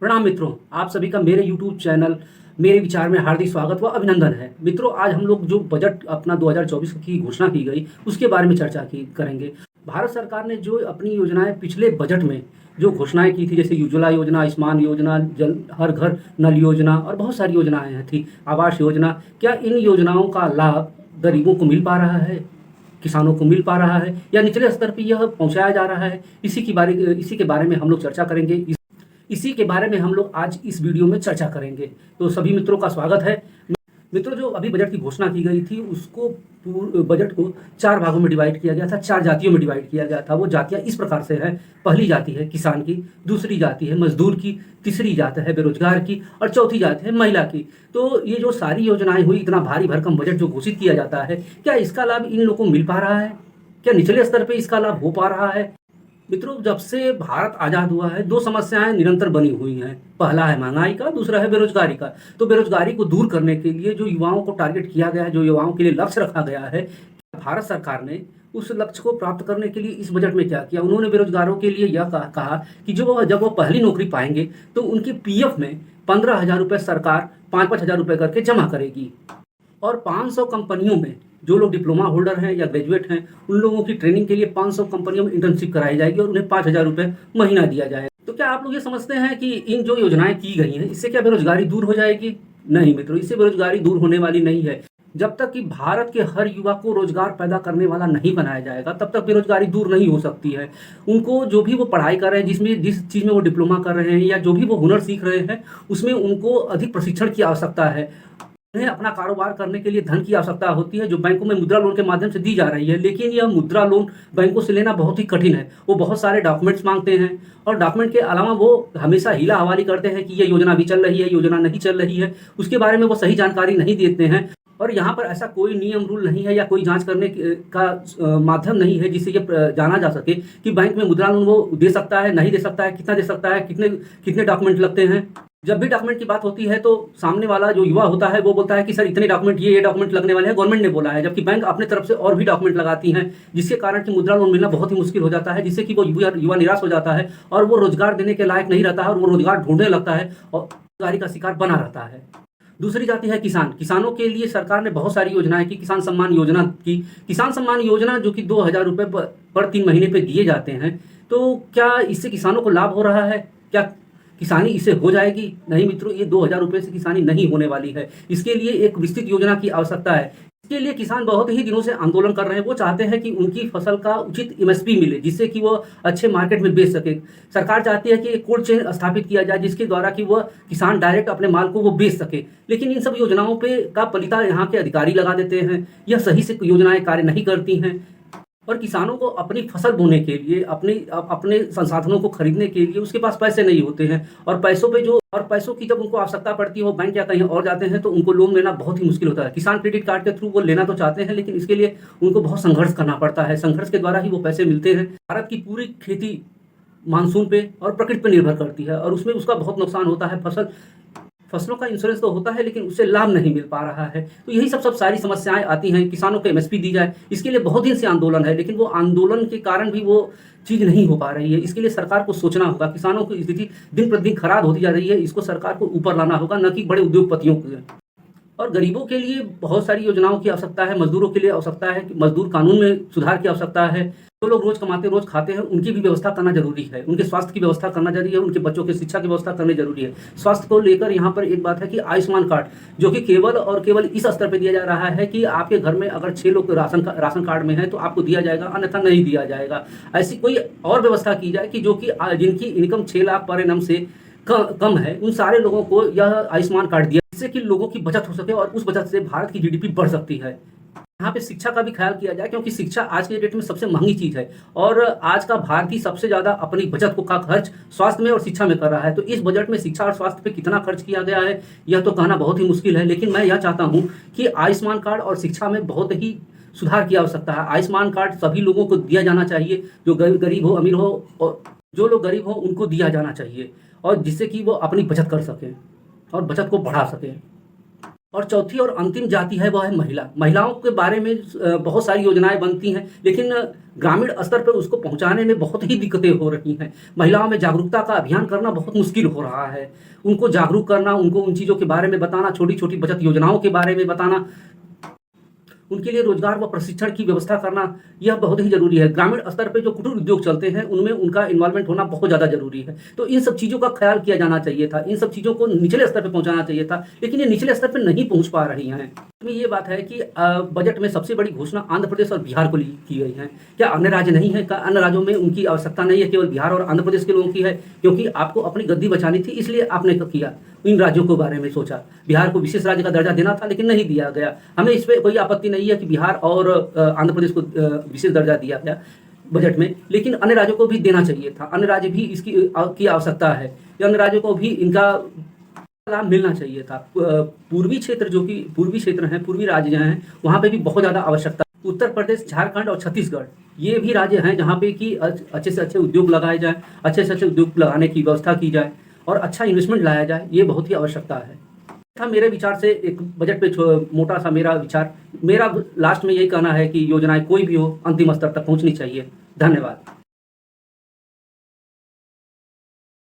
प्रणाम मित्रों, आप सभी का मेरे YouTube चैनल मेरे विचार में हार्दिक स्वागत व अभिनंदन है। मित्रों, आज हम लोग जो बजट अपना 2024 की घोषणा की गई उसके बारे में चर्चा करेंगे। भारत सरकार ने जो अपनी योजनाएं पिछले बजट में जो घोषणाएं की थी, जैसे उज्ज्वला योजना, आयुष्मान योजना, जल हर घर नल योजना और बहुत सारी योजनाएं थी, आवास योजना, क्या इन योजनाओं का लाभ गरीबों को मिल पा रहा है, किसानों को मिल पा रहा है या निचले स्तर पर यह पहुंचाया जा रहा है? इसी के बारे में हम लोग चर्चा करेंगे। इसी के बारे में हम लोग आज इस वीडियो में चर्चा करेंगे। तो सभी मित्रों का स्वागत है। मित्रों, जो अभी बजट की घोषणा की गई थी उसको बजट को 4 भागों में डिवाइड किया गया था, 4 जातियों में डिवाइड किया गया था। वो जातियां इस प्रकार से हैं। पहली जाति है किसान की, दूसरी जाति है मजदूर की, तीसरी जाति है बेरोजगार की और चौथी जाति है महिला की। तो ये जो सारी योजनाएं हुई, इतना भारी भरकम बजट जो घोषित किया जाता है, क्या इसका लाभ इन लोगों को मिल पा रहा है? क्या निचले स्तर पर इसका लाभ हो पा रहा है? मित्रों, जब से भारत आजाद हुआ है 2 समस्याएं निरंतर बनी हुई हैं। पहला है महंगाई का, दूसरा है बेरोजगारी का। तो बेरोजगारी को दूर करने के लिए जो युवाओं को टारगेट किया गया है, जो युवाओं के लिए लक्ष्य रखा गया है, भारत सरकार ने उस लक्ष्य को प्राप्त करने के लिए इस बजट में क्या किया? उन्होंने बेरोजगारों के लिए यह कहा कि जब वो पहली नौकरी पाएंगे तो उनकी पीएफ में 15,000 रुपये सरकार 5-5 हज़ार रुपये करके जमा करेगी और 500 कंपनियों में जो लोग डिप्लोमा होल्डर हैं या ग्रेजुएट हैं, उन लोगों की ट्रेनिंग के लिए 500 कंपनियों में इंटर्नशिप कराई जाएगी और उन्हें 5,000 रुपये महीना दिया जाएगा। तो क्या आप लोग ये समझते हैं कि इन जो योजनाएं की गई हैं इससे क्या बेरोजगारी दूर हो जाएगी? नहीं मित्रों, इससे बेरोजगारी दूर होने वाली नहीं है। जब तक कि भारत के हर युवा को रोजगार पैदा करने वाला नहीं बनाया जाएगा, तब तक बेरोजगारी दूर नहीं हो सकती है। उनको जो भी वो पढ़ाई कर रहे हैं, जिस चीज़ में वो डिप्लोमा कर रहे हैं या जो भी वो हुनर सीख रहे हैं, उसमें उनको अधिक प्रशिक्षण की आवश्यकता है। उन्हें अपना कारोबार करने के लिए धन की आवश्यकता होती है, जो बैंकों में मुद्रा लोन के माध्यम से दी जा रही है। लेकिन यह मुद्रा लोन बैंकों से लेना बहुत ही कठिन है। वो बहुत सारे डॉक्यूमेंट्स मांगते हैं और डॉक्यूमेंट के अलावा वो हमेशा हीला हवाली करते हैं कि ये योजना भी चल रही है, योजना नहीं चल रही है, उसके बारे में वो सही जानकारी नहीं देते हैं। और यहाँ पर ऐसा कोई नियम रूल नहीं है या कोई जांच करने का माध्यम नहीं है जिससे ये जाना जा सके कि बैंक में मुद्रा लोन वो दे सकता है, नहीं दे सकता है, कितना दे सकता है, कितने डॉक्यूमेंट लगते हैं। जब भी डॉक्यूमेंट की बात होती है तो सामने वाला जो युवा होता है वो बोलता है कि सर इतने डॉक्यूमेंट, ये डॉक्यूमेंट लगने वाले हैं, गवर्नमेंट ने बोला है। जबकि बैंक अपने तरफ से और भी डॉक्यूमेंट लगाती हैं, जिसके कारण कि मुद्रा लोन मिलना बहुत ही मुश्किल हो जाता है, जिससे कि वो युवा निराश हो जाता है और वो रोजगार देने के लायक नहीं रहता है और वो रोजगार ढूंढने लगता है और रोजगारी का शिकार बना रहता है। दूसरी जाति है किसान। किसानों के लिए सरकार ने बहुत सारी योजनाएं की। किसान सम्मान योजना की, किसान सम्मान योजना जो कि 2,000 रुपये पर 3 महीने पे दिए जाते हैं। तो क्या इससे किसानों को लाभ हो रहा है? क्या किसानी इससे हो जाएगी? नहीं मित्रों, ये 2,000 रुपये से किसानी नहीं होने वाली है। इसके लिए एक विस्तृत योजना की आवश्यकता है। इसके लिए किसान बहुत ही दिनों से आंदोलन कर रहे हैं। वो चाहते हैं कि उनकी फसल का उचित एमएसपी मिले, जिससे कि वो अच्छे मार्केट में बेच सके। सरकार चाहती है कि एक कोल्ड चेन स्थापित किया जाए, जिसके द्वारा कि वह किसान डायरेक्ट अपने माल को वो बेच सके। लेकिन इन सब योजनाओं पे का पलीता यहाँ के अधिकारी लगा देते हैं। यह सही से योजनाएं कार्य नहीं करती हैं और किसानों को अपनी फसल बोने के लिए, अपने संसाधनों को खरीदने के लिए उसके पास पैसे नहीं होते हैं और पैसों की जब उनको आवश्यकता पड़ती है, वो बैंक या कहीं और जाते हैं तो उनको लोन लेना बहुत ही मुश्किल होता है। किसान क्रेडिट कार्ड के थ्रू वो लेना तो चाहते हैं, लेकिन इसके लिए उनको बहुत संघर्ष करना पड़ता है। संघर्ष के द्वारा ही वो पैसे मिलते हैं। भारत की पूरी खेती मानसून पे और प्रकृति पर निर्भर करती है और उसमें उसका बहुत नुकसान होता है। फसलों का इंश्योरेंस तो होता है लेकिन उससे लाभ नहीं मिल पा रहा है। तो यही सब सारी समस्याएं आती हैं। किसानों को एमएसपी दी जाए, इसके लिए बहुत दिन से आंदोलन है, लेकिन वो आंदोलन के कारण भी वो चीज़ नहीं हो पा रही है। इसके लिए सरकार को सोचना होगा। किसानों की स्थिति दिन प्रतिदिन खराब होती जा रही है, इसको सरकार को ऊपर लाना होगा, न कि बड़े उद्योगपतियों को। और गरीबों के लिए बहुत सारी योजनाओं की आवश्यकता है। मजदूरों के लिए आवश्यकता है, मजदूर कानून में सुधार की आवश्यकता है। जो लोग रोज कमाते रोज खाते हैं, उनकी भी व्यवस्था करना जरूरी है। उनके स्वास्थ्य की व्यवस्था करना जरूरी है, उनके बच्चों की शिक्षा की व्यवस्था करनी जरूरी है। स्वास्थ्य को लेकर यहाँ पर एक बात है कि आयुष्मान कार्ड, जो कि केवल इस स्तर पर दिया जा रहा है कि आपके घर में अगर 6 लोग राशन कार्ड में है तो आपको दिया जाएगा, अन्यथा नहीं दिया जाएगा। ऐसी कोई और व्यवस्था की जाए कि जो कि जिनकी इनकम 6 लाख पर एनम से कम है, उन सारे लोगों को यह आयुष्मान कार्ड दिया, जिससे कि लोगों की बचत हो सके और उस बचत से भारत की जीडीपी बढ़ सकती है। यहाँ पे शिक्षा का भी ख्याल किया जाए, क्योंकि शिक्षा आज के डेट में सबसे महंगी चीज है और आज का भारतीय सबसे ज्यादा अपनी बचत का खर्च स्वास्थ्य में और शिक्षा में कर रहा है। तो इस बजट में शिक्षा और स्वास्थ्य पे कितना खर्च किया गया है यह तो कहना बहुत ही मुश्किल है, लेकिन मैं यह चाहता हूँ कि आयुष्मान कार्ड और शिक्षा में बहुत ही सुधार की आवश्यकता है। आयुष्मान कार्ड सभी लोगों को दिया जाना चाहिए, जो गरीब हो, अमीर हो, और जो लोग गरीब हो उनको दिया जाना चाहिए, और जिससे कि वो अपनी बचत कर सकें और बचत को बढ़ा सकें। और चौथी और अंतिम जाति है वह है महिला। महिलाओं के बारे में बहुत सारी योजनाएं बनती हैं, लेकिन ग्रामीण स्तर पर उसको पहुंचाने में बहुत ही दिक्कतें हो रही हैं। महिलाओं में जागरूकता का अभियान करना बहुत मुश्किल हो रहा है। उनको जागरूक करना, उनको उन चीज़ों के बारे में बताना, छोटी छोटी बचत योजनाओं के बारे में बताना, उनके लिए रोजगार व प्रशिक्षण की व्यवस्था करना, यह बहुत ही जरूरी है। ग्रामीण स्तर पे जो कुटीर उद्योग चलते हैं उनमें उनका इन्वॉल्वमेंट होना बहुत ज़्यादा जरूरी है। तो इन सब चीज़ों का ख्याल किया जाना चाहिए था, इन सब चीज़ों को निचले स्तर पे पहुंचाना चाहिए था, लेकिन ये निचले स्तर पे नहीं पहुंच पा रही हैं। में ये बात है कि बजट में सबसे बड़ी घोषणा आंध्र प्रदेश और बिहार को की गई है। क्या अन्य राज्य नहीं है? क्या अन्य राज्यों में उनकी आवश्यकता नहीं है? केवल बिहार और आंध्र प्रदेश के लोगों की है? क्योंकि आपको अपनी गद्दी बचानी थी, इसलिए आपने किया, इन राज्यों के बारे में सोचा। बिहार को विशेष राज्य का दर्जा देना था, लेकिन नहीं दिया गया। हमें इस पर कोई आपत्ति नहीं है कि बिहार और आंध्र प्रदेश को विशेष दर्जा दिया गया बजट में, लेकिन अन्य राज्यों को भी देना चाहिए था। अन्य राज्य भी इसकी की आवश्यकता है, अन्य राज्यों को भी इनका लाभ मिलना चाहिए था। पूर्वी क्षेत्र, जो कि पूर्वी क्षेत्र हैं, पूर्वी राज्य हैं, वहाँ पे भी बहुत ज़्यादा आवश्यकता। उत्तर प्रदेश, झारखंड और छत्तीसगढ़, ये भी राज्य हैं जहाँ पे कि अच्छे से अच्छे उद्योग लगाए जाए, अच्छे से अच्छे उद्योग लगाने की व्यवस्था की जाए और अच्छा इन्वेस्टमेंट लाया जाए। ये बहुत ही आवश्यकता है। था मेरे विचार से एक बजट पे मोटा सा मेरा विचार। मेरा लास्ट में यही कहना है कि योजनाएं कोई भी हो, अंतिम स्तर तक पहुँचनी चाहिए। धन्यवाद।